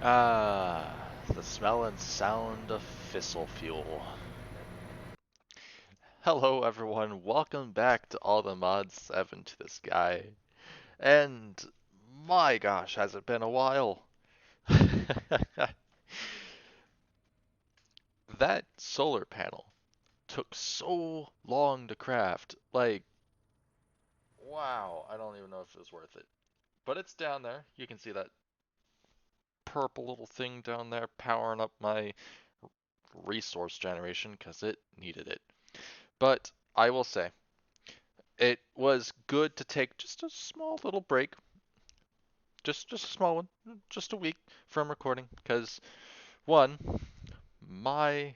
Ah, the smell and sound of fissile fuel. Hello everyone, welcome back to All the Mods 7 to the Sky. And my gosh, has it been a while? That solar panel took so long to craft. Like, wow, I don't even know if it was worth it. But it's down there. You can see that purple little thing down there powering up my resource generation because it needed it. But I will say, it was good to take just a small little break, just a small one, just a week from recording, because one, my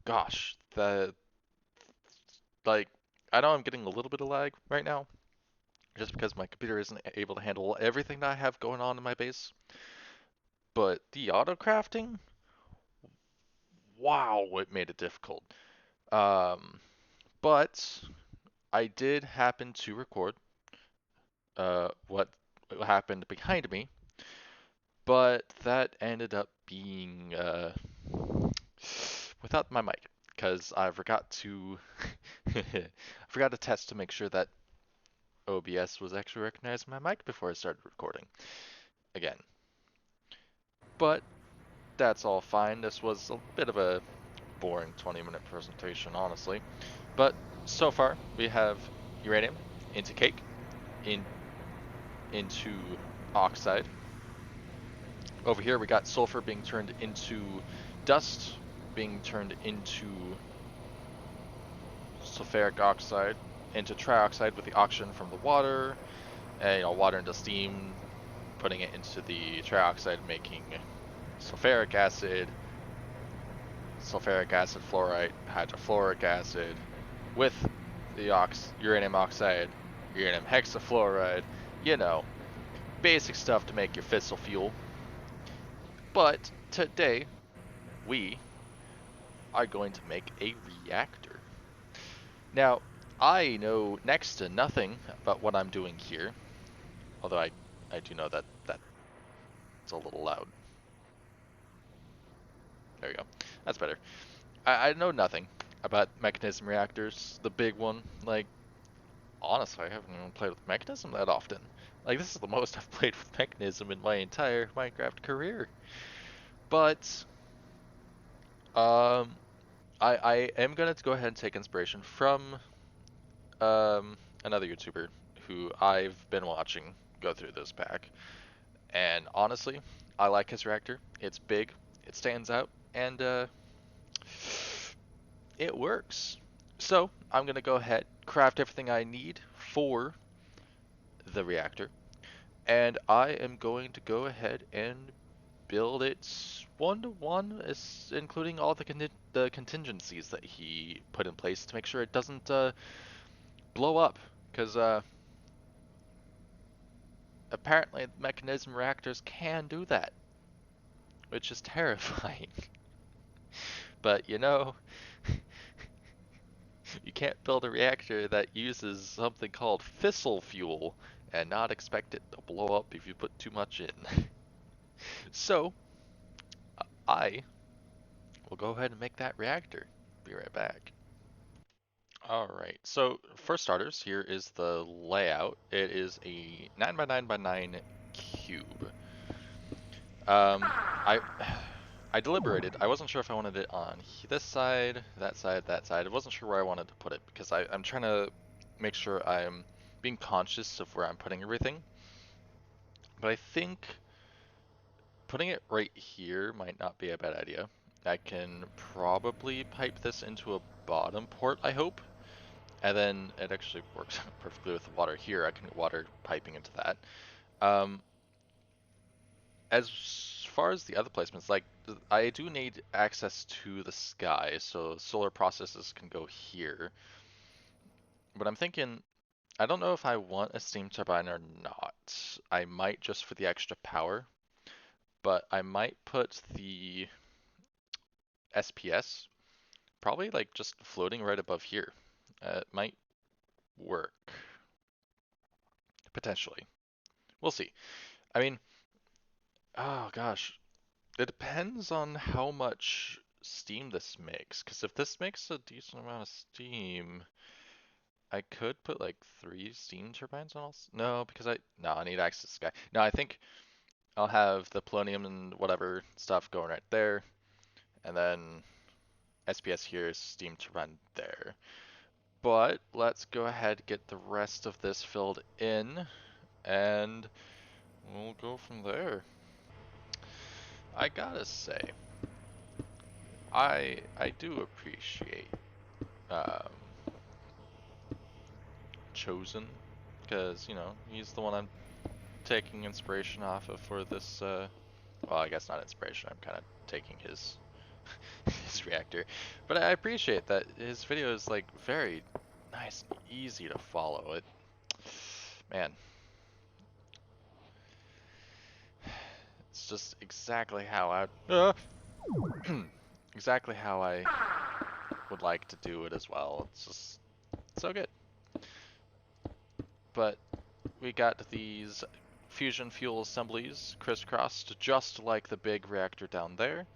gosh, the like I know I'm getting a little bit of lag right now, just because my computer isn't able to handle everything that I have going on in my base. But the auto crafting, wow, it made it difficult. Um, but I did happen to record what happened behind me, but that ended up being without my mic because I forgot to I forgot to test to make sure that OBS was actually recognizing my mic before I started recording again. But that's all fine. This was a bit of a boring 20-minute presentation, honestly. But so far, we have uranium into cake, in into oxide. Over here, we got sulfur being turned into dust, being turned into sulfuric oxide, into trioxide with the oxygen from the water, and water into steam, putting it into the trioxide, making sulfuric acid fluorite, hydrofluoric acid, with the uranium oxide, uranium hexafluoride, you know, basic stuff to make your fissile fuel. But today, we are going to make a reactor. Now, I know next to nothing about what I'm doing here, although I do know that that's a little loud. There we go. That's better. I know nothing about mechanism reactors, the big one. Like, honestly, I haven't even played with mechanism that often. Like, this is the most I've played with mechanism in my entire Minecraft career. But, um, I am gonna go ahead and take inspiration from another YouTuber who I've been watching go through this pack. And honestly, I like his reactor. It's big, it stands out, and it works. So I'm gonna go ahead, craft everything I need for the reactor, and I am going to go ahead and build it one to one, including all the contingencies that he put in place to make sure it doesn't blow up, because apparently mechanism reactors can do that, which is terrifying. But you know, you can't build a reactor that uses something called fissile fuel and not expect it to blow up if you put too much in. So, I will go ahead and make that reactor. Be right back. Alright, so for starters, here is the layout. It is a 9 by 9 by 9 cube. I I deliberated. I wasn't sure if I wanted it on this side, that side, that side. I wasn't sure where I wanted to put it because I'm trying to make sure I'm being conscious of where I'm putting everything. But I think putting it right here might not be a bad idea. I can probably pipe this into a bottom port, I hope. And then it actually works perfectly with the water here. I can get water piping into that. Um, as far as the other placements, like I do need access to the sky, so solar processes can go here. But I'm thinking, I don't know if I want a steam turbine or not. I might just for the extra power, but I might put the SPS probably like just floating right above here. It might work potentially. We'll see. I mean, oh gosh. It depends on how much steam this makes, because if this makes a decent amount of steam, I could put like three steam turbines on all. No, because no, I need access to sky. No, I think I'll have the polonium and whatever stuff going right there, and then SPS here, steam turbine there. But let's go ahead and get the rest of this filled in, and we'll go from there. I gotta say, I do appreciate um, Chosen, because he's the one I'm taking inspiration off of for this. Well, I guess not inspiration. I'm kind of taking his his reactor, but I appreciate that his video is like very nice, and easy to follow. Man, it's just exactly how exactly how I would like to do it as well. It's just so good. But we got these fusion fuel assemblies crisscrossed just like the big reactor down there,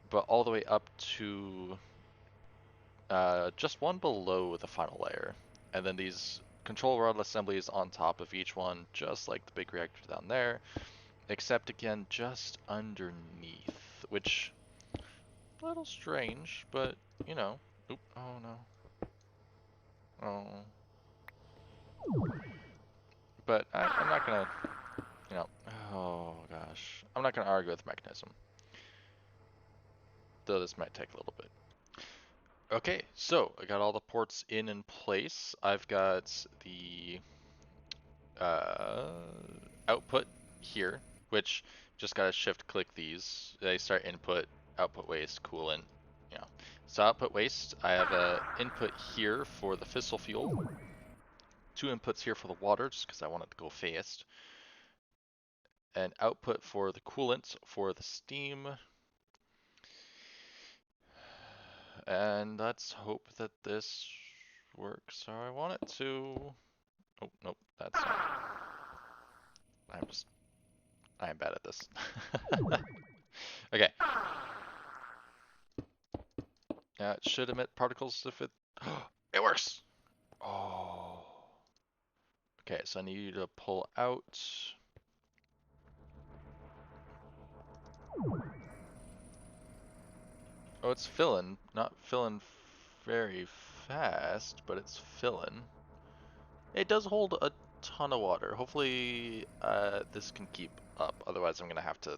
but all the way up to just one below the final layer. And then these control rod assemblies on top of each one, just like the big reactor down there, except again just underneath, which a little strange, but you know. Oop, oh no. Oh. But I'm not gonna, oh gosh. I'm not gonna argue with mechanism, though this might take a little bit. Okay, so I got all the ports in place. I've got the uh, output here, which just gotta shift click these. They start input, output waste, coolant, you know. So output waste, I have a input here for the fissile fuel, two inputs here for the water, just because I want it to go fast, an output for the coolant for the steam, and let's hope that this works how I want it to. Oh, nope, that's not. I'm just, I'm bad at this. Okay. It should emit particles if it, it works! Oh. Okay, so I need you to pull out. Oh, it's filling. Not filling very fast, but it's filling. It does hold a ton of water. Hopefully, this can keep up. Otherwise, I'm gonna have to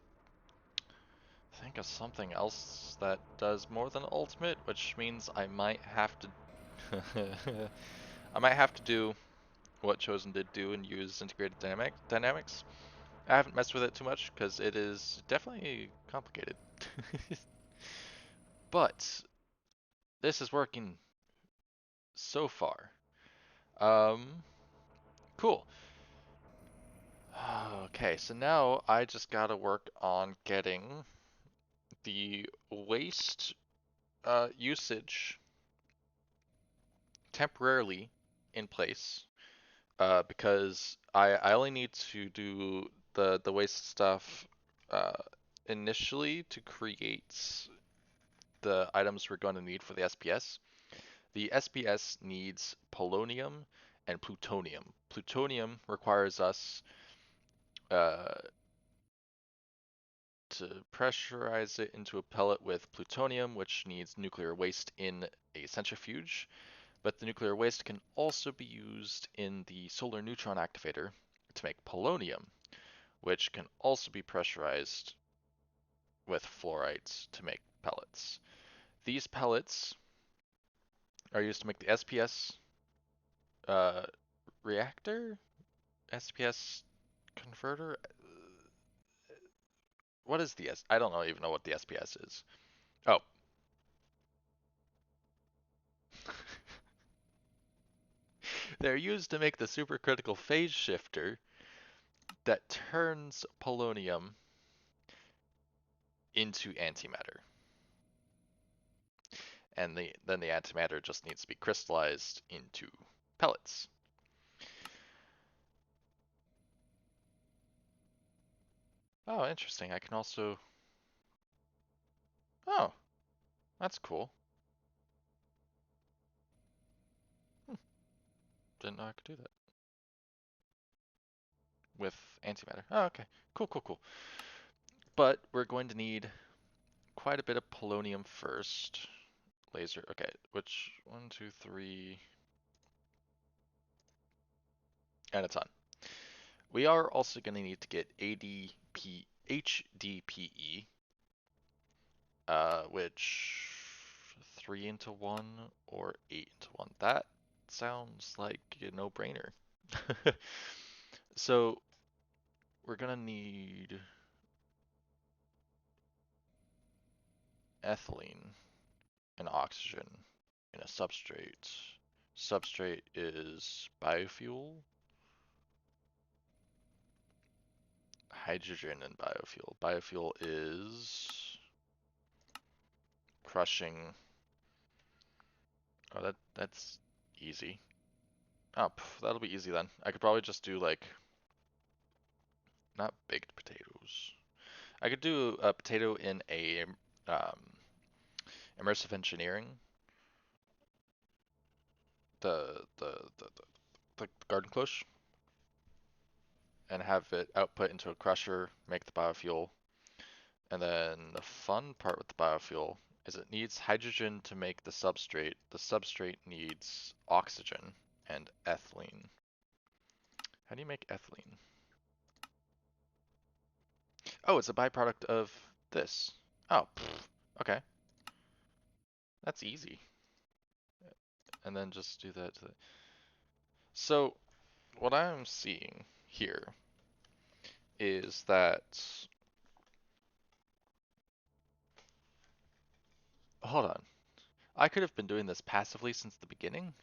think of something else that does more than ultimate, which means I might have to. I might have to do what Chosen did do and use integrated dynamics. I haven't messed with it too much because it is definitely complicated. But this is working so far. Um, cool. Okay, so now I just gotta work on getting the waste usage temporarily in place. Because I only need to do the waste stuff uh, initially to create the items we're going to need for the SPS. The SPS needs polonium and plutonium. Plutonium requires us uh, to pressurize it into a pellet with plutonium, which needs nuclear waste in a centrifuge. But the nuclear waste can also be used in the solar neutron activator to make polonium, which can also be pressurized with fluorite to make pellets. These pellets are used to make the SPS uh, reactor, SPS converter. What is the S? I don't know even know what the SPS is. Oh, they're used to make the supercritical phase shifter that turns polonium into antimatter. And then the antimatter just needs to be crystallized into pellets. Oh, interesting. I can also Oh, that's cool. Hmm, didn't know I could do that with antimatter. Oh, okay. Cool, cool, cool. But we're going to need quite a bit of polonium first. Laser. Okay, which one, two, three, and a ton. We are also going to need to get HDPE, which 3 into 1 or 8 into 1. That sounds like a no-brainer. So we're going to need ethylene and oxygen in a substrate. Substrate is biofuel, hydrogen, and biofuel. Biofuel is crushing. Oh, that's easy. Oh, that'll be easy then. I could probably just do like not baked potatoes. I could do a potato in a um, immersive engineering, the the the, the garden cloche, and have it output into a crusher, make the biofuel. And then the fun part with the biofuel is it needs hydrogen to make the substrate. The substrate needs oxygen and ethylene. How do you make ethylene? Oh, it's a byproduct of this. Oh, okay. That's easy. And then just do that. So what I'm seeing here is that, hold on, I could have been doing this passively since the beginning,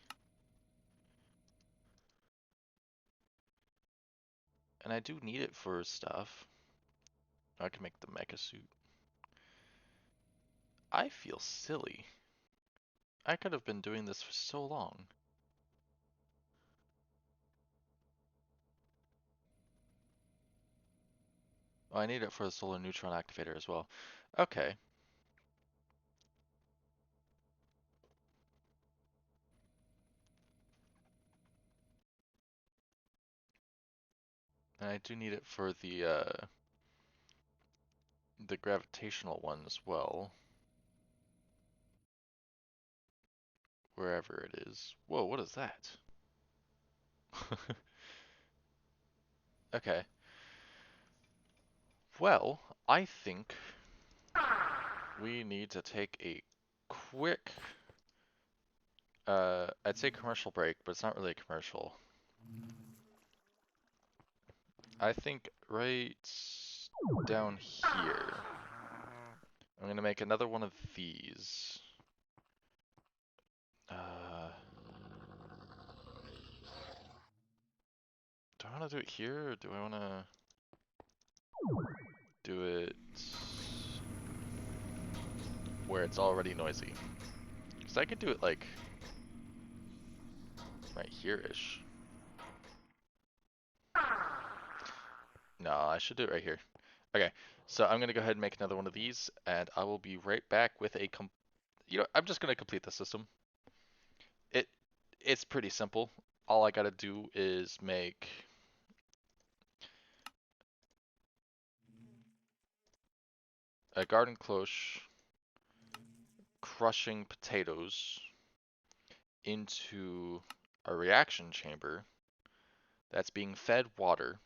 and I do need it for stuff. I can make the mecha suit. I feel silly. I could have been doing this for so long. Oh, I need it for the solar neutron activator as well. Okay. And I do need it for the gravitational one as well. Wherever it is. Whoa, what is that? Okay. Well, I think we need to take a quick, I'd say commercial break, but it's not really a commercial. I think right down here, I'm gonna make another one of these. Do I want to do it here, or do I want to do it where it's already noisy? Because I could do it like right here-ish. No, I should do it right here. Okay, so I'm gonna go ahead and make another one of these, and I will be right back with I'm just gonna complete the system. It it's pretty simple. All I gotta do is make a garden cloche crushing potatoes into a reaction chamber that's being fed water,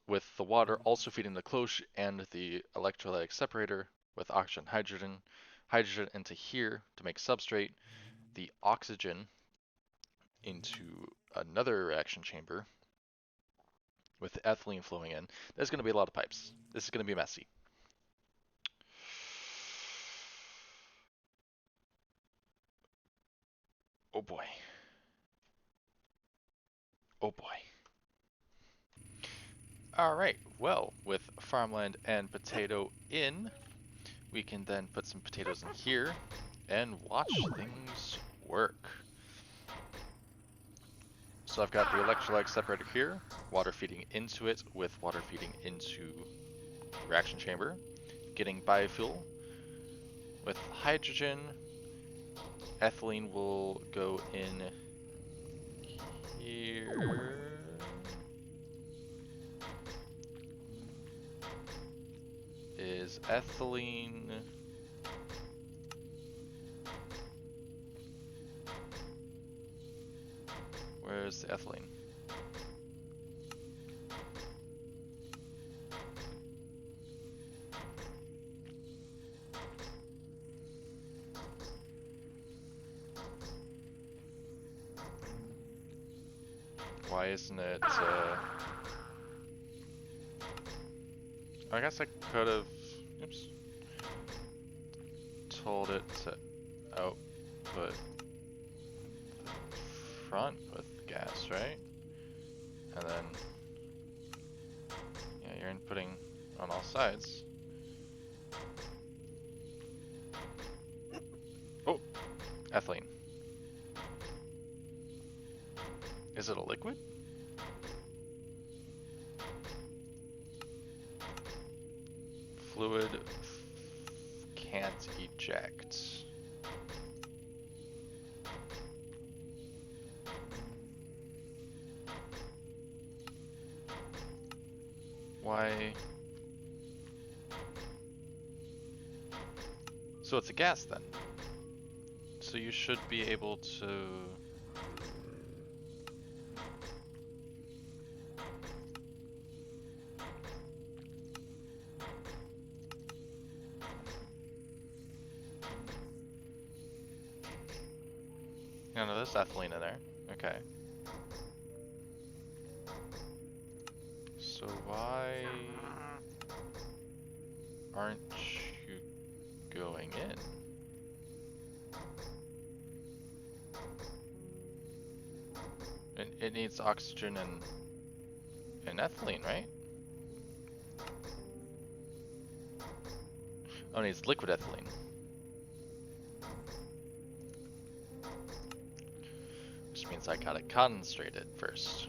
with the water also feeding the cloche and the electrolytic separator with oxygen, hydrogen into here to make substrate, the oxygen into another reaction chamber with ethylene flowing in. There's going to be a lot of pipes. This is going to be messy. Oh boy. Oh boy. All right, well, with farmland and potato in, we can then put some potatoes in here and watch things work. So I've got the electrolyte separator here, water feeding into it with water feeding into reaction chamber, getting biofuel, with hydrogen. Ethylene will go in here. Is ethylene... Where's the ethylene? Why isn't it, I guess I could have, oops, told it to output front with gas, right? And then, yeah, you're inputting on all sides. Oh, ethylene. Is it a liquid? Fluid can't eject. Why? So it's a gas then. So you should be able to... No, there's ethylene in there. Okay. So why aren't you going in? It needs oxygen and ethylene, right? Oh, it needs liquid ethylene. Which means I gotta concentrate it first.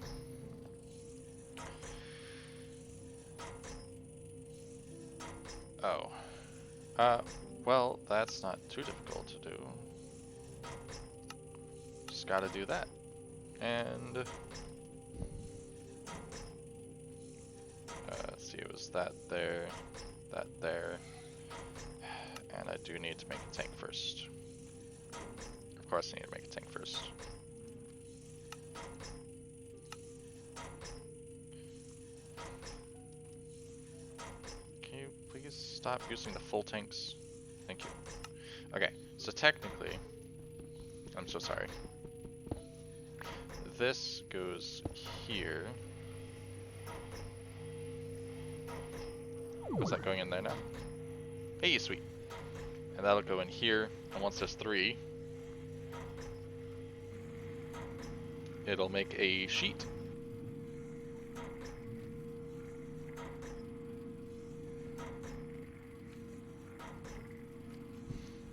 Oh. Well, that's not too difficult to do. Just gotta do that. And... let's see, it was that there, and I do need to make a tank first. Of course I need to make a tank first. Can you please stop using the full tanks? Thank you. Okay, so technically, I'm so sorry. This goes here. Is that going in there now? Hey, sweet. And that'll go in here, and once there's 3, it'll make a sheet.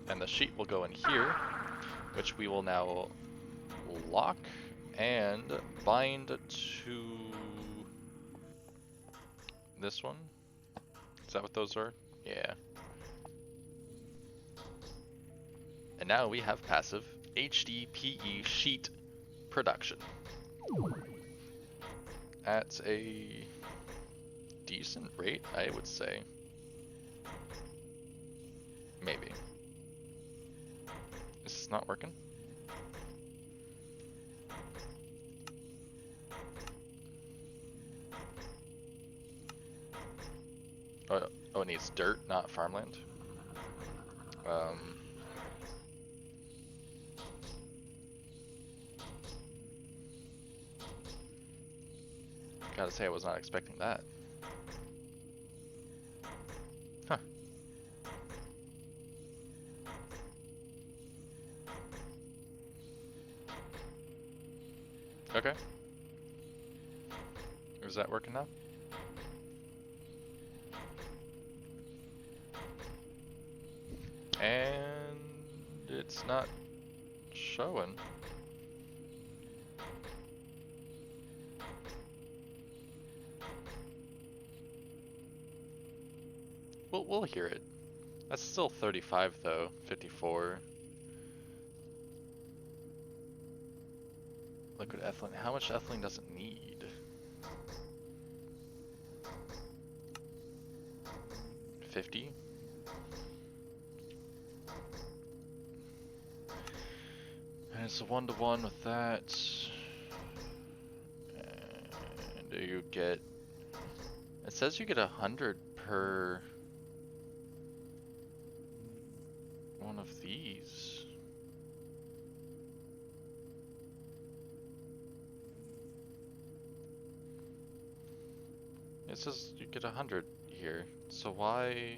And the sheet will go in here, which we will now lock and bind to this one. Is that what those are? Yeah. And now we have passive HDPE sheet production at a decent rate, I would say. Maybe. Is this not working? Oh, it needs dirt, not farmland. Gotta say, I was not expecting that. Huh. Okay. Is that working now? And it's not showing. We'll hear it. That's still 35 though, 54. Liquid ethylene, how much ethylene does it need? 50? And it's a 1-to-1 with that. And you get, it says you get 100 per one of these. It says you get 100 here, so why?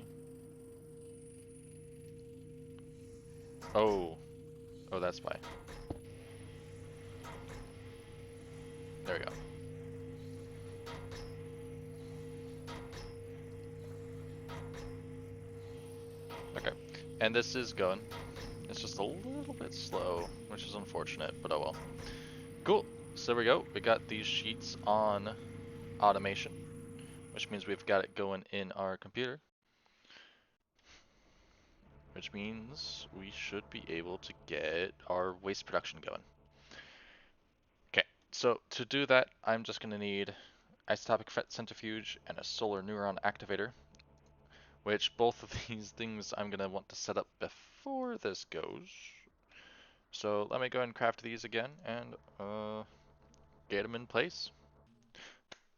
Oh, that's why. There we go. Okay, and this is going. It's just a little bit slow, which is unfortunate, but oh well. Cool, so there we go. We got these sheets on automation, which means we've got it going in our computer. Which means we should be able to get our waste production going. Okay, so to do that, I'm just going to need isotopic centrifuge and a solar neuron activator, which both of these things I'm going to want to set up before this goes. So let me go ahead and craft these again and get them in place.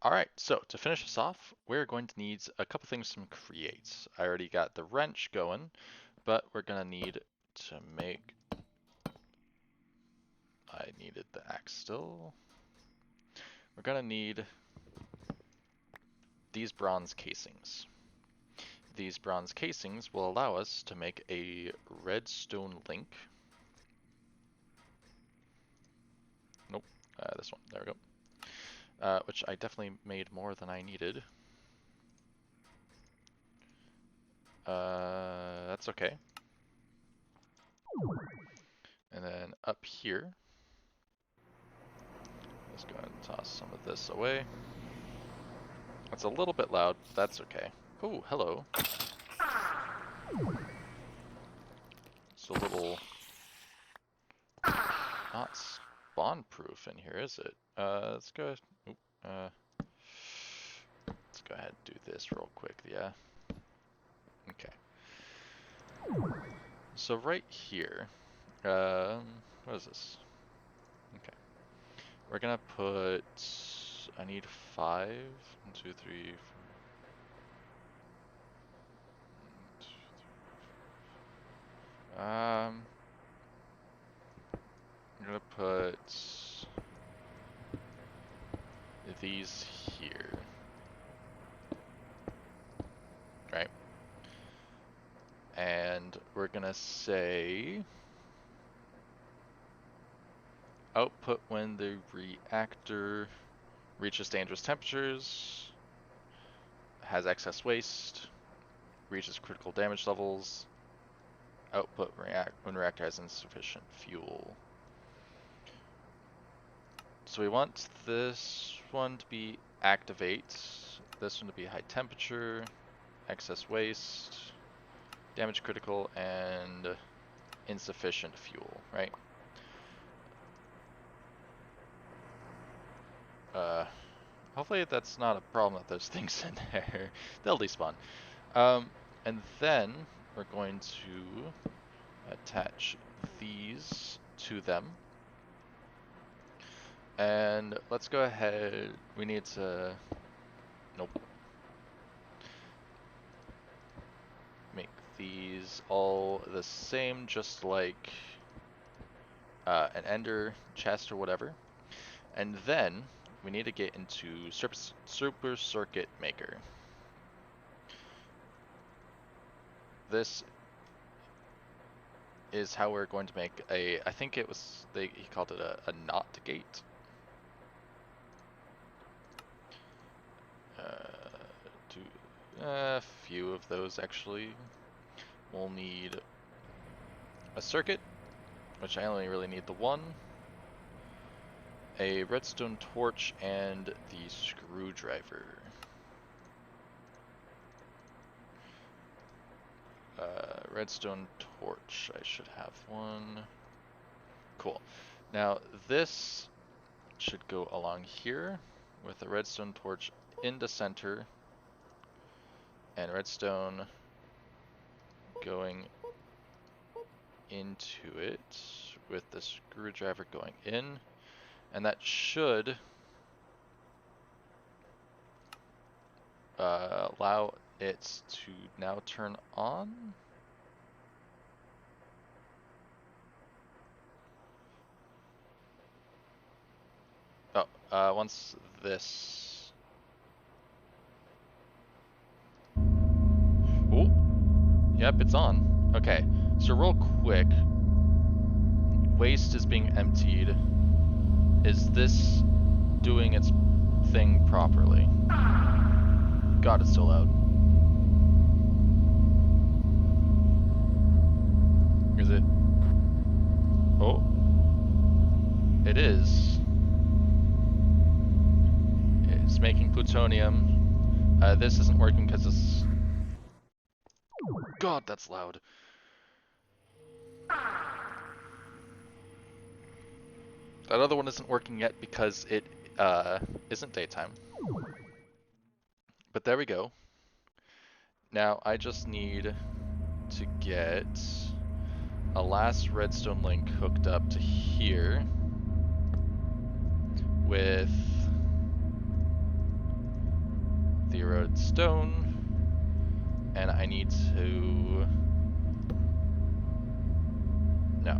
Alright, so to finish this off, we're going to need a couple things to create. I already got the wrench going, but we're going to need to make... I needed the axe still. We're going to need these bronze casings. These bronze casings will allow us to make a redstone link. Nope, this one, there we go. Which I definitely made more than I needed. That's okay. And then up here, let's go ahead and toss some of this away. It's a little bit loud, but that's okay. Oh, hello. It's a little not spawn proof in here, is it? Let's go. Let's go ahead and do this real quick. Yeah. Okay. So right here, what is this? Okay. We're gonna put. I need 5. 1, 2, 3, 4. I'm gonna put these here. Right. And we're gonna say output when the reactor reaches dangerous temperatures, has excess waste, reaches critical damage levels, output when reactor has insufficient fuel. So we want this one to be activate, this one to be high temperature, excess waste, damage critical, and insufficient fuel, right? Hopefully that's not a problem that there's things in there. They'll despawn. And then we're going to attach these to them. And let's go ahead, we need to, nope. Make these all the same, just like an ender chest or whatever. And then we need to get into Super Circuit Maker. This is how we're going to make a, I think it was, he called it a NOT gate. A few of those actually. We'll need a circuit, which I only really need the one, a redstone torch, and the screwdriver. redstone torch. I should have one. Cool. Now this should go along here with a redstone torch in the center and redstone going into it with the screwdriver going in, and that should allow it to now turn on. Oh, once this... Oh, yep, it's on. Okay, so real quick, waste is being emptied. Is this doing its thing properly? God, it's so loud. Is it? Oh, it is. It's making plutonium. This isn't working because it's... God, that's loud. That other one isn't working yet because it isn't daytime. But there we go. Now I just need to get a last redstone link hooked up to here with the eroded stone, and I need to... No.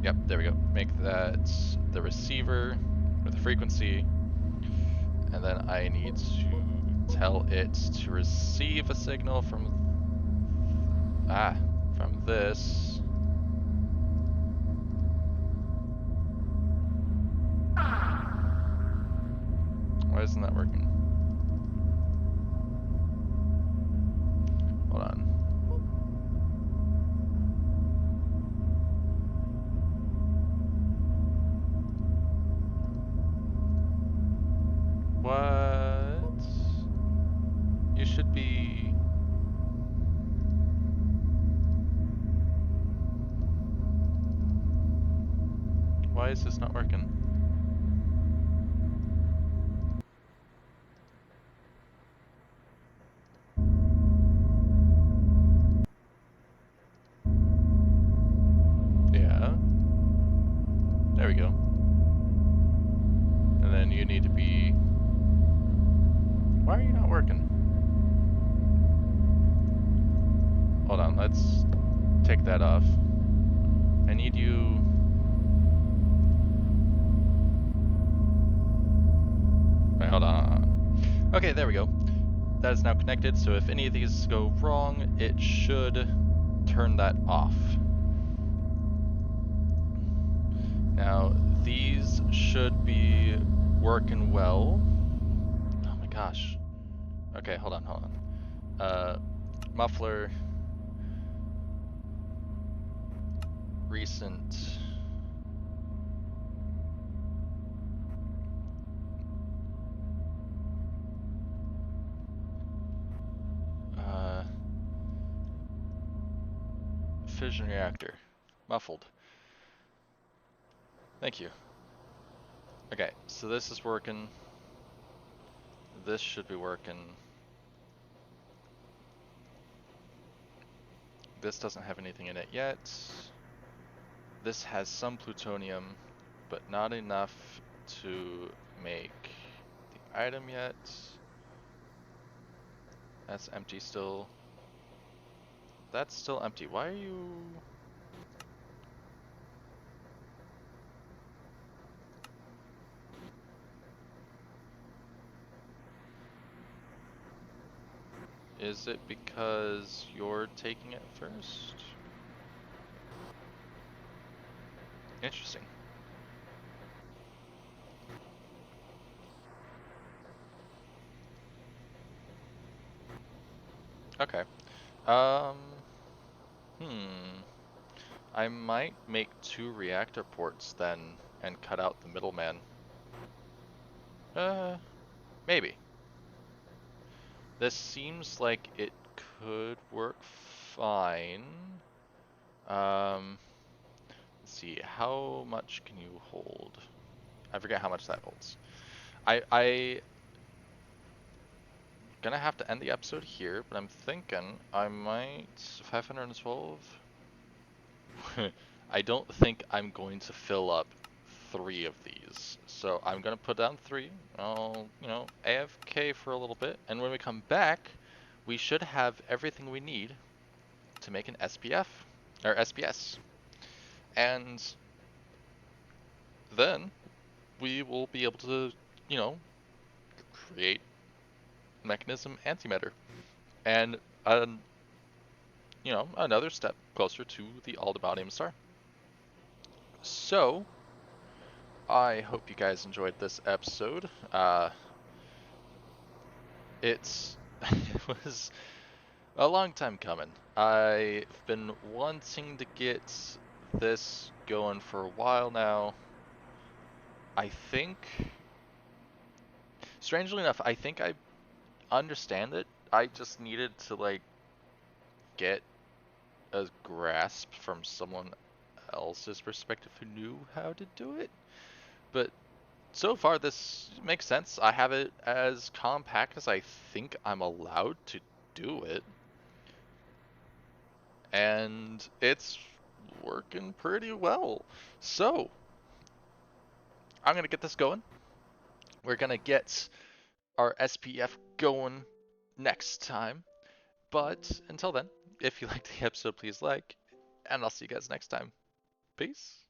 Yep, there we go. Make that the receiver with the frequency, and then I need to tell it to receive a signal from this. Why isn't that working? Hold on. What? You should be... Why is this not working? Yeah. There we go. And then you need to be... Why are you not working? Hold on, let's take that off. I need you... Wait, hold on. Okay, there we go. That is now connected, so if any of these go wrong, it should turn that off. Now, these should be working well. Oh my gosh. Okay, hold on. Muffler. Recent. Fission reactor. Muffled. Thank you. Okay, so this is working. This should be working. This doesn't have anything in it yet. This has some plutonium, but not enough to make the item yet. That's empty still. That's still empty. Why are you... Is it because you're taking it first? Interesting. Okay. I might make 2 reactor ports then and cut out the middleman. Maybe. This seems like it could work fine. Um, let's see, how much can you hold? I forget how much that holds. I gonna have to end the episode here, but I'm thinking I might 512. I don't think I'm going to fill up three of these, so I'm gonna put down three. I'll, AFK for a little bit, and when we come back, we should have everything we need to make an SPF or SPS, and then we will be able to, you know, create mechanism antimatter and another step closer to the Aldebanium star. So, I hope you guys enjoyed this episode. It's it was a long time coming. I've been wanting to get this going for a while now. I think, strangely enough, I think I understand it. I just needed to get a grasp from someone else's perspective who knew how to do it. But so far, this makes sense. I have it as compact as I think I'm allowed to do it, and it's working pretty well. So, I'm gonna get this going. We're gonna get our SPF going next time. But until then, if you liked the episode, please like, and I'll see you guys next time. Peace.